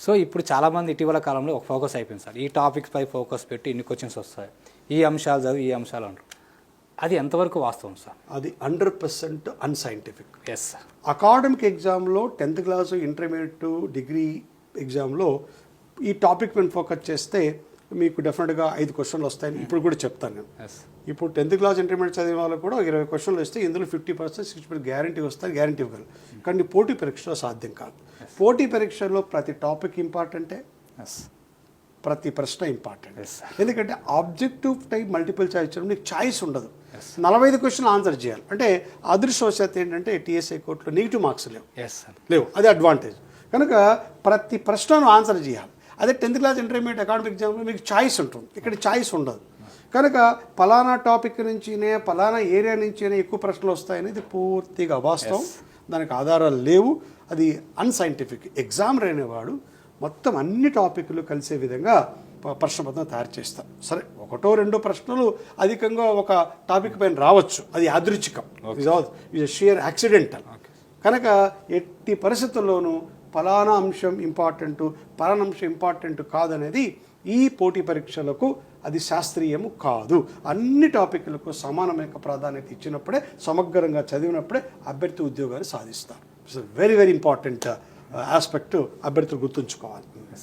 So ఇప్పుడు చాలామంది ఇటీవల కాలంలో ఒక ఫోకస్ అయిపోయింది సార్, ఈ టాపిక్స్ పై ఫోకస్ పెట్టి ఇన్ని క్వశ్చన్స్ వస్తాయి, ఈ అంశాలు చదివి ఈ అంశాలు అంటారు. అది ఎంతవరకు వాస్తవం సార్? అది 100% అన్సైంటిఫిక్. Yes sir. అకాడమిక్ ఎగ్జామ్లో 10th క్లాసు ఇంటర్మీడియట్ డిగ్రీ ఎగ్జామ్లో ఈ టాపిక్ మీద ఫోకస్ చేస్తే మీకు డెఫినెట్గా 5 క్వశ్చన్లు వస్తాయని ఇప్పుడు కూడా చెప్తాను నేను. ఎస్. ఇప్పుడు 10th క్లాస్ ఇంటర్మీడియట్ చదివే వాళ్ళకు కూడా 20 క్వశ్చన్లు వస్తే ఇందులో 50% 60% గ్యారంటీ వస్తాయి, గ్యారంటీ ఇవ్వగలరు. కానీ పోటీ పరీక్షలో సాధ్యం కాదు. పోటీ పరీక్షలో ప్రతి టాపిక్ ఇంపార్టెంటే, ఎస్, ప్రతి ప్రశ్న ఇంపార్టెంట్. Yes sir. ఎందుకంటే ఆబ్జెక్టివ్ టైప్ మల్టిపుల్ చాయిస్ ఇచ్చడం నీకు చాయిస్ ఉండదు. 45 క్వశ్చన్లు ఆన్సర్ చేయాలి అంటే అదృష్టవశాత్తు ఏంటంటే టీఎస్ఐ కోర్టులో నెగిటివ్ మార్క్స్ లేవు. Yes sir. లేవు, అది అడ్వాంటేజ్. కనుక ప్రతి ప్రశ్నను ఆన్సర్ చేయాలి. అదే 10th క్లాస్ ఇంటర్మీడియట్ అకాడమిక్ ఎగ్జామ్లో మీకు చాయిస్ ఉంటుంది, ఇక్కడ చాయిస్ ఉండదు. కనుక పలానా టాపిక్ నుంచినే పలానా ఏరియా నుంచినే ఎక్కువ ప్రశ్నలు వస్తాయనేది పూర్తిగా అవాస్తవం. దానికి ఆధారాలు లేవు. అది అన్సైంటిఫిక్. ఎగ్జామ్ అనేవాడు మొత్తం అన్ని టాపిక్లు కలిసే విధంగా ప్రశ్నపత్రం తయారు చేస్తారు. సరే, 1-2 ప్రశ్నలు అధికంగా ఒక టాపిక్ పైన రావచ్చు, అది యాదృచ్ఛికం, ఇది షియర్ యాక్సిడెంటల్. కనుక ఎట్టి పరిస్థితుల్లోనూ ఫలానా అంశం ఇంపార్టెంటు, ఫలానా అంశం ఇంపార్టెంట్ కాదనేది ఈ పోటీ పరీక్షలకు అది శాస్త్రీయము కాదు. అన్ని టాపిక్లకు సమానమైన ప్రాధాన్యత ఇచ్చినప్పుడే, సమగ్రంగా చదివినప్పుడే అభ్యర్థి ఉద్యోగాన్ని సాధిస్తారు. It's very very important aspect అభ్యర్థులు గుర్తుంచుకోవాలి.